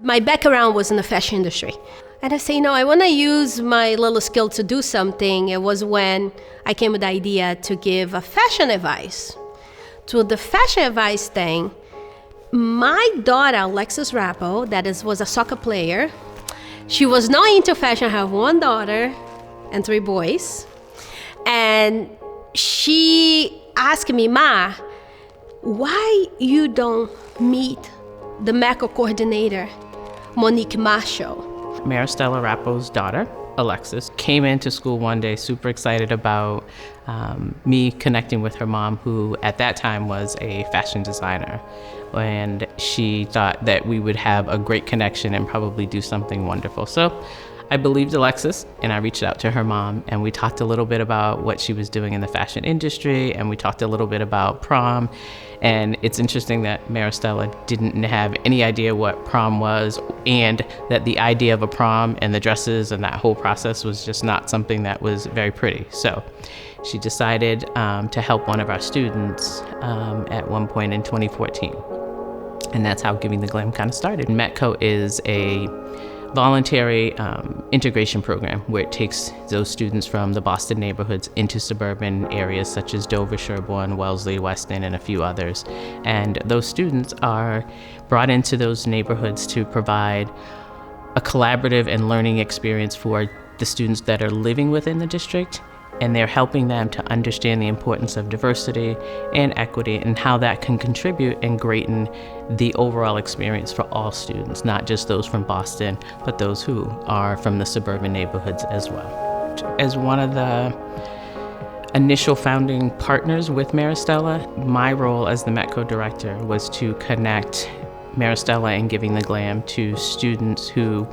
My background was in the fashion industry. And I say, I want to use my little skill to do something. It was when I came with the idea to give a fashion advice. To the fashion advice thing, my daughter, Alexis Rapo, was a soccer player. She was not into fashion. I have one daughter and 3 boys. And she asked me, Ma, why you don't meet the METCO coordinator, Monique Veale? Maristela Rapo's daughter, Alexis, came into school one day super excited about me connecting with her mom, who at that time was a fashion designer. And she thought that we would have a great connection and probably do something wonderful. So I believed Alexis, and I reached out to her mom, and we talked a little bit about what she was doing in the fashion industry, and we talked a little bit about prom. And it's interesting that Maristela didn't have any idea what prom was, and that the idea of a prom and the dresses and that whole process was just not something that was very pretty. So she decided to help one of our students at one point in 2014. And that's how Giving the Glam kind of started. METCO is a voluntary integration program where it takes those students from the Boston neighborhoods into suburban areas such as Dover, Sherborne, Wellesley, Weston, and a few others. And those students are brought into those neighborhoods to provide a collaborative and learning experience for the students that are living within the district. And they're helping them to understand the importance of diversity and equity and how that can contribute and greaten the overall experience for all students, not just those from Boston, but those who are from the suburban neighborhoods as well. As one of the initial founding partners with Maristela, my role as the METCO Director was to connect Maristela and Giving the Glam to students who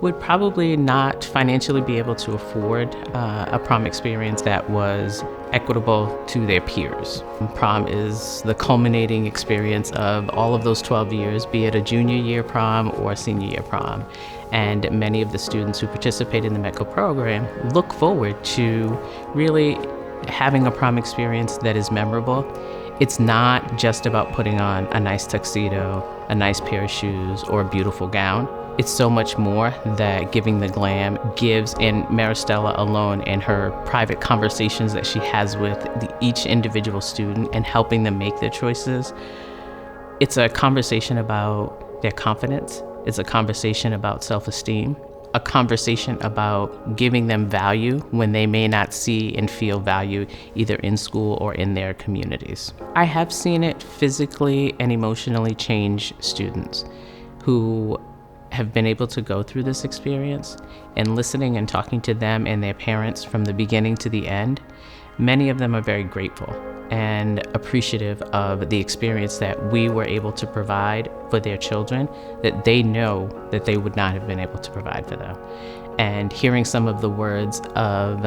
would probably not financially be able to afford a prom experience that was equitable to their peers. Prom is the culminating experience of all of those 12 years, be it a junior year prom or a senior year prom. And many of the students who participate in the METCO program look forward to really having a prom experience that is memorable. It's not just about putting on a nice tuxedo, a nice pair of shoes, or a beautiful gown. It's so much more that Giving the Glam gives, and Maristela alone in her private conversations that she has with each individual student and helping them make their choices. It's a conversation about their confidence. It's a conversation about self-esteem, a conversation about giving them value when they may not see and feel value either in school or in their communities. I have seen it physically and emotionally change students who have been able to go through this experience, and listening and talking to them and their parents from the beginning to the end. Many of them are very grateful and appreciative of the experience that we were able to provide for their children that they know that they would not have been able to provide for them. And hearing some of the words of,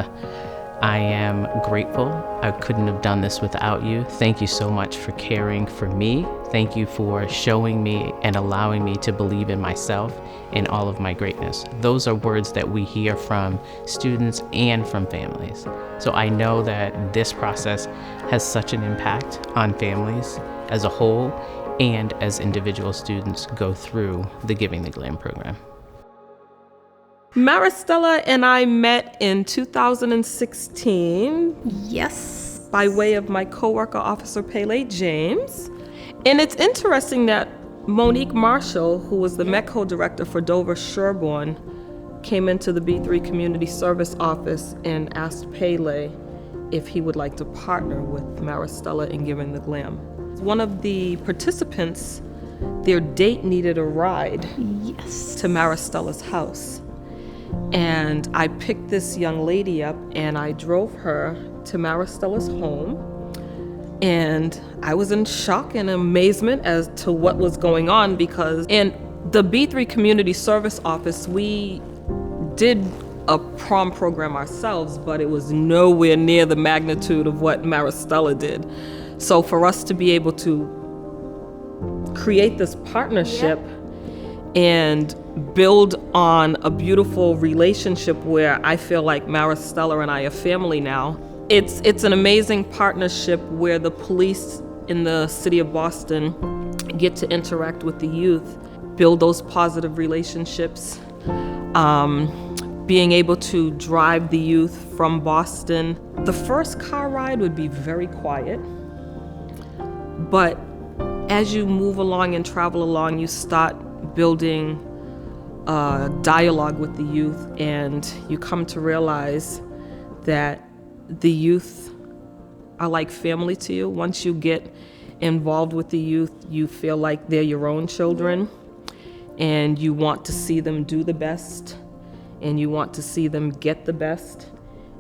I am grateful. I couldn't have done this without you. Thank you so much for caring for me. Thank you for showing me and allowing me to believe in myself and all of my greatness. Those are words that we hear from students and from families. So I know that this process has such an impact on families as a whole and as individual students go through the Giving the Glam program. Maristela and I met in 2016. Yes. By way of my coworker, Officer Pele James. And it's interesting that Monique Veale, who was the METCO Director for Dover Sherborne, came into the B3 Community Service Office and asked Pele if he would like to partner with Maristela in Giving the Glam. One of the participants, their date needed a ride to Maristela's house. And I picked this young lady up and I drove her to Maristela's home. And I was in shock and amazement as to what was going on, because in the B3 Community Service Office, we did a prom program ourselves, but it was nowhere near the magnitude of what Maristela did. So for us to be able to create this partnership and build on a beautiful relationship where I feel like Maristela and I are family now. It's an amazing partnership where the police in the city of Boston get to interact with the youth. build those positive relationships. Being able to drive the youth from Boston. The first car ride would be very quiet, but as you move along and travel along, you start building dialogue with the youth, and you come to realize that the youth are like family to you. Once you get involved with the youth, you feel like they're your own children, and you want to see them do the best, and you want to see them get the best,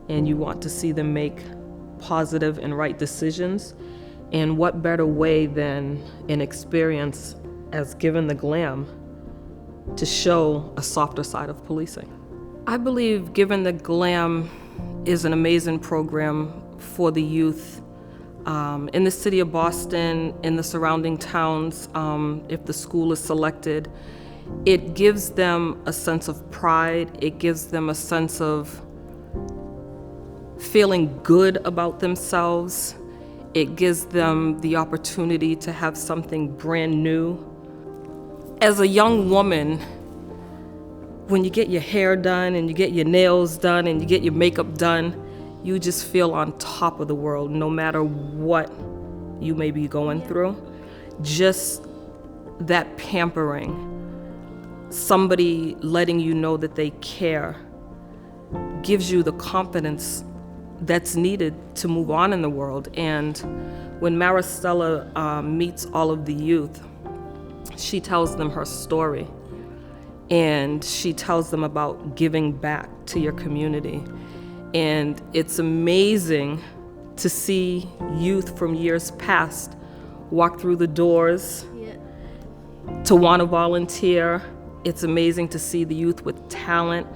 and you want to see them make positive and right decisions. And what better way than an experience as Giving the Glam to show a softer side of policing. I believe Giving the Glam is an amazing program for the youth in the city of Boston, in the surrounding towns. If the school is selected, it gives them a sense of pride. It gives them a sense of feeling good about themselves. It gives them the opportunity to have something brand new. As a young woman, when you get your hair done and you get your nails done and you get your makeup done, you just feel on top of the world, no matter what you may be going through. Just that pampering, somebody letting you know that they care, gives you the confidence that's needed to move on in the world. And when Maristela meets all of the youth, she tells them her story, and she tells them about giving back to your community. And it's amazing to see youth from years past walk through the doors to want to volunteer. It's amazing to see the youth with talent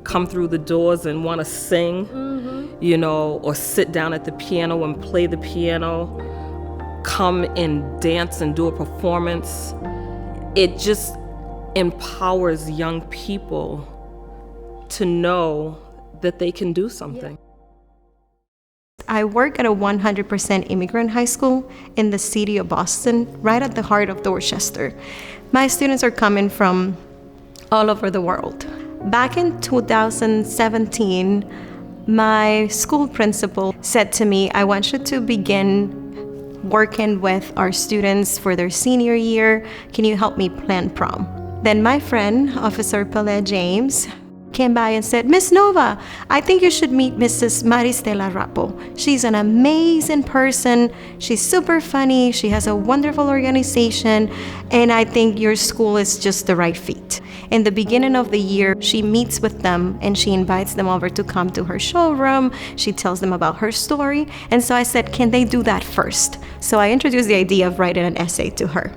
come through the doors and want to sing, you know, or sit down at the piano and play the piano, come and dance and do a performance. It just empowers young people to know that they can do something. I work at a 100% immigrant high school in the city of Boston, right at the heart of Dorchester. My students are coming from all over the world. Back in 2017, my school principal said to me, I want you to begin working with our students for their senior year. Can you help me plan prom? Then my friend, Officer Pele James, came by and said, Miss Nova, I think you should meet Mrs. Maristela Rapo. She's an amazing person. She's super funny. She has a wonderful organization. And I think your school is just the right fit. In the beginning of the year, she meets with them and she invites them over to come to her showroom. She tells them about her story. And so I said, can they do that first? So I introduced the idea of writing an essay to her,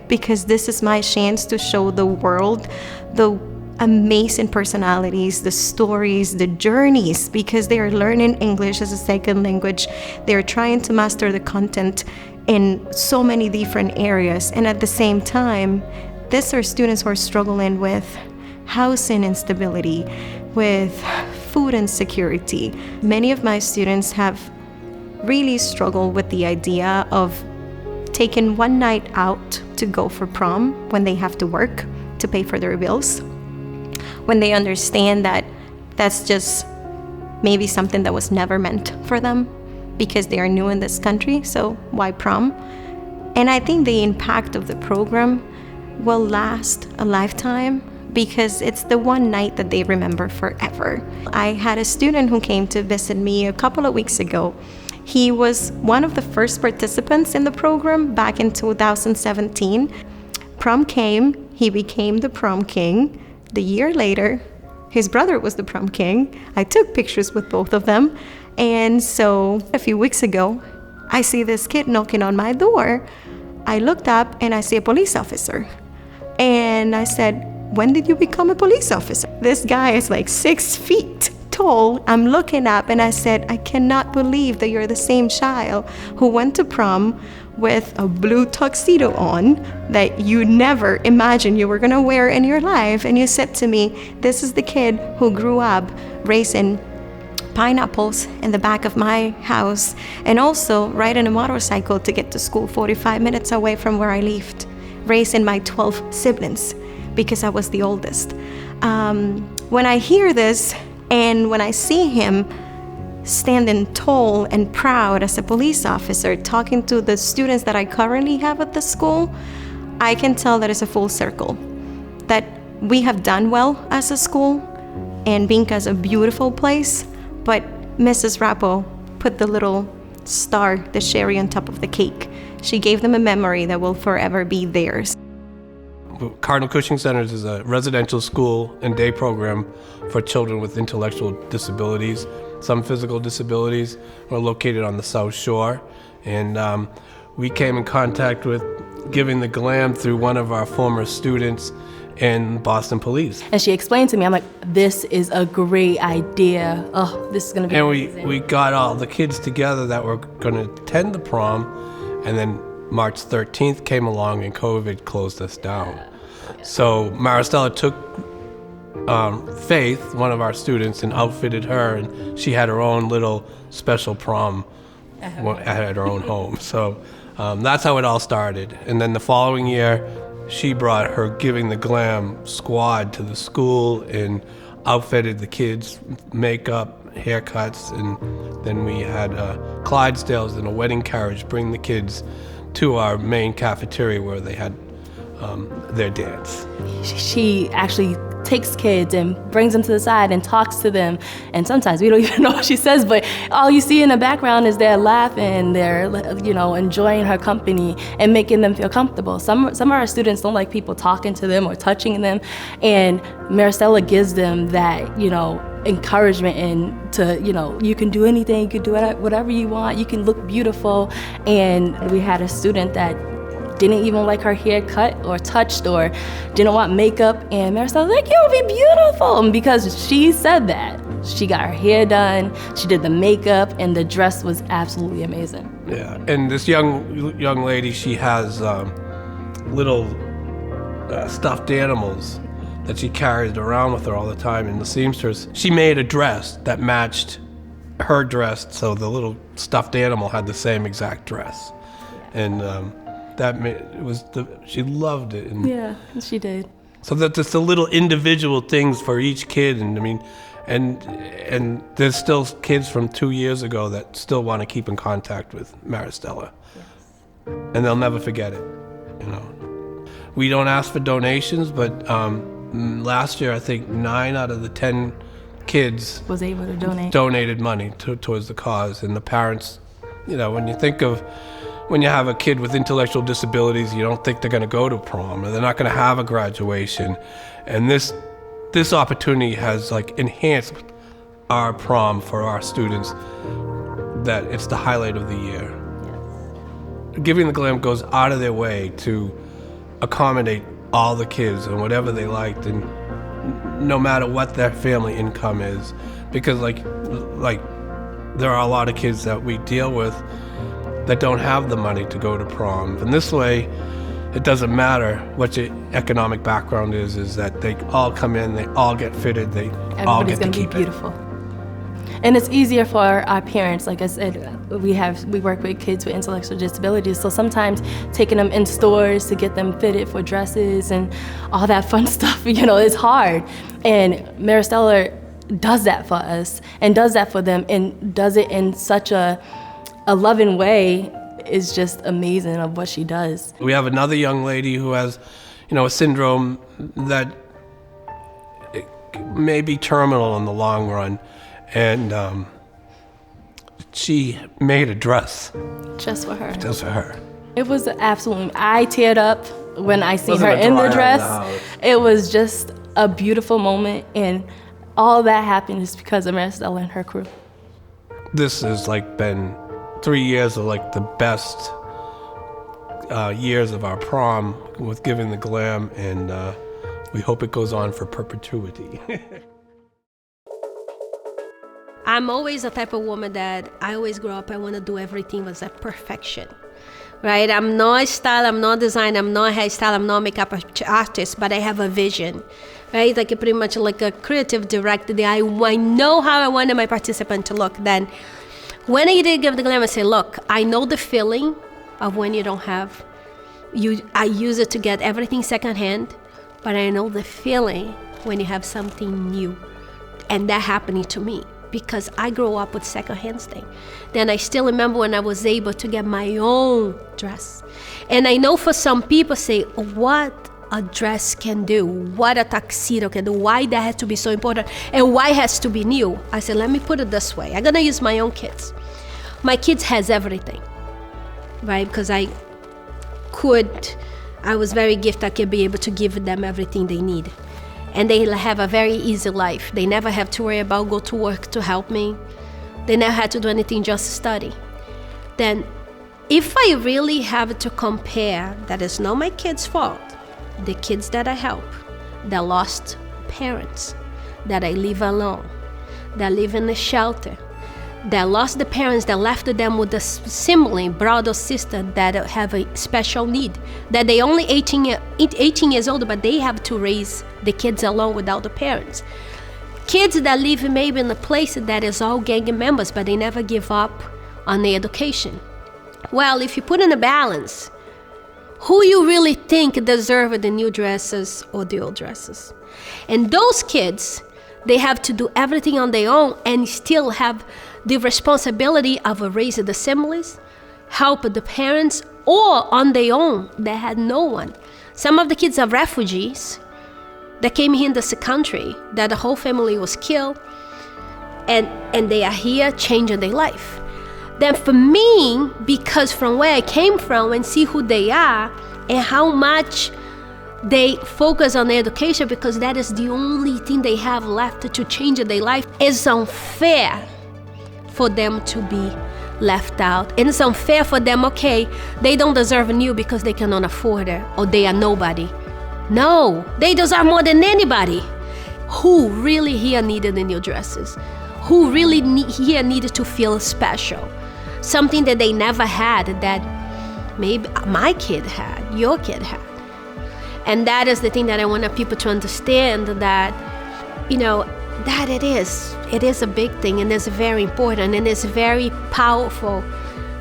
because this is my chance to show the world the amazing personalities, the stories, the journeys, because they are learning English as a second language. They're trying to master the content in so many different areas. And at the same time, these are students who are struggling with housing instability, with food insecurity. Many of my students have really struggled with the idea of taking one night out to go for prom when they have to work to pay for their bills, when they understand that that's just maybe something that was never meant for them because they are new in this country, so why prom? And I think the impact of the program will last a lifetime because it's the one night that they remember forever. I had a student who came to visit me a couple of weeks ago. He was one of the first participants in the program back in 2017. Prom came, he became the prom king. The year later, his brother was the prom king. I took pictures with both of them. And so a few weeks ago, I see this kid knocking on my door. I looked up and I see a police officer. And I said, when did you become a police officer? This guy is like 6 feet tall. I'm looking up and I said, I cannot believe that you're the same child who went to prom with a blue tuxedo on that you never imagined you were gonna wear in your life. And you said to me, this is the kid who grew up raising pineapples in the back of my house and also riding a motorcycle to get to school 45 minutes away from where I lived, raising my 12 siblings. because I was the oldest. When I hear this and when I see him standing tall and proud as a police officer talking to the students that I currently have at the school, I can tell that it's a full circle, that we have done well as a school and Binka is a beautiful place, but Mrs. Rapo put the little star, the cherry on top of the cake. She gave them a memory that will forever be theirs. Cardinal Cushing Centers is a residential school and day program for children with intellectual disabilities, some physical disabilities. We're located on the South Shore, and we came in contact with Giving the Glam through one of our former students in Boston Police. And she explained to me, I'm like, this is a great idea. Oh, this is gonna be amazing. And we got all the kids together that were gonna attend the prom, and then March 13th came along and COVID closed us down. So Maristela took Faith, one of our students, and outfitted her, and she had her own little special prom at her own home. So that's how it all started. And then the following year, she brought her Giving the Glam squad to the school and outfitted the kids, makeup, haircuts, and then we had Clydesdales in a wedding carriage bring the kids to our main cafeteria where they had their dance. She actually takes kids and brings them to the side and talks to them, and sometimes we don't even know what she says, but all you see in the background is they're laughing, they're enjoying her company and making them feel comfortable. Some of our students don't like people talking to them or touching them, and Maristela gives them that encouragement and to you can do anything, you can do whatever you want, you can look beautiful. And we had a student that didn't even like her hair cut or touched or didn't want makeup, and Maristela was like, you'll be beautiful. And because she said that, she got her hair done, she did the makeup, and the dress was absolutely amazing. Yeah, and this young lady, she has little stuffed animals that she carries around with her all the time in the seamstress. She made a dress that matched her dress, so the little stuffed animal had the same exact dress. And she loved it. And yeah, she did. So that just the little individual things for each kid, and there's still kids from 2 years ago that still want to keep in contact with Maristela. Yes. And they'll never forget it. We don't ask for donations, but last year I think 9 out of the 10 kids was able to donated money towards the cause. And the parents, when you have a kid with intellectual disabilities, you don't think they're going to go to prom or they're not going to have a graduation. And this opportunity has enhanced our prom for our students, that it's the highlight of the year. Yes. Giving the Glam goes out of their way to accommodate all the kids and whatever they liked, and no matter what their family income is, because there are a lot of kids that we deal with that don't have the money to go to prom. And this way, it doesn't matter what your economic background is that they all come in, they all get fitted, they all get to keep it. Everybody's gonna be beautiful. And it's easier for our parents. Like I said, we work with kids with intellectual disabilities, so sometimes taking them in stores to get them fitted for dresses and all that fun stuff, is hard. And Maristela does that for us and does that for them and does it in such a loving way. Is just amazing of what she does. We have another young lady who has, a syndrome that may be terminal in the long run, and she made a dress. Just for her. Just for her. It was absolutely, I teared up when I seen her in the dress. It was just a beautiful moment, and all that happened is because of Maristela and her crew. This has been 3 years of the best years of our prom with Giving the Glam, and we hope it goes on for perpetuity. I'm always the type of woman that I always grow up, I want to do everything with that perfection, right? I'm not a style, I'm not design, I'm not a hairstyle, I'm not a makeup artist, but I have a vision, right? Pretty much like a creative director. I know how I wanted my participant to look. Then when I did Give the Glam, I say, look, I know the feeling of when you don't have. I use it to get everything secondhand, but I know the feeling when you have something new. And that happened to me because I grew up with secondhand thing. Then I still remember when I was able to get my own dress. And I know for some people say, what a dress can do, what a tuxedo can do, why that has to be so important, and why it has to be new. I said, let me put it this way. I'm gonna use my own kids. My kids has everything, right? Because I was very gifted, I could be able to give them everything they need. And they have a very easy life. They never have to worry about go to work to help me. They never had to do anything, just study. Then if I really have to compare, that is not my kids' fault, the kids that I help, that lost parents, that I leave alone, that live in a shelter, that lost the parents, that left them with a sibling, brother or sister that have a special need, that they only 18 years old, but they have to raise the kids alone without the parents. Kids that live maybe in a place that is all gang members, but they never give up on their education. Well, if you put in a balance, who you really think deserve the new dresses or the old dresses? And those kids, they have to do everything on their own and still have the responsibility of raising the siblings, help the parents, or on their own, they had no one. Some of the kids are refugees that came here in this country, that the whole family was killed, and they are here changing their life. Then for me, because from where I came from and see who they are and how much they focus on their education, because that is the only thing they have left to change their life, it's unfair for them to be left out. And it's unfair for them, okay, they don't deserve new because they cannot afford it or they are nobody. No, they deserve more than anybody. Who really here needed the new dresses? Who really here needed to feel special? Something that they never had, that maybe my kid had, your kid had. And that is the thing that I want people to understand, that, you know, that it is a big thing, and it's very important, and it's very powerful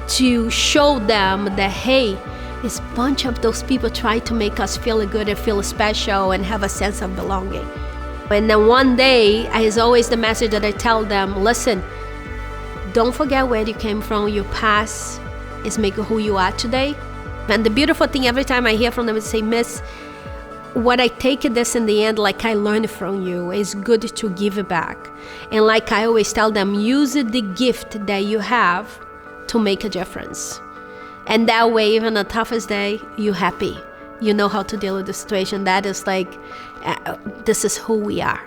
to show them that, hey, it's a bunch of those people try to make us feel good and feel special and have a sense of belonging. And then one day, is always the message that I tell them, listen, don't forget where you came from. Your past is making who you are today. And the beautiful thing, every time I hear from them, is say, Miss, what I take this in the end, like I learned from you, is good to give it back. And like I always tell them, use the gift that you have to make a difference. And that way, even the toughest day, you're happy. You know how to deal with the situation. That is like, this is who we are.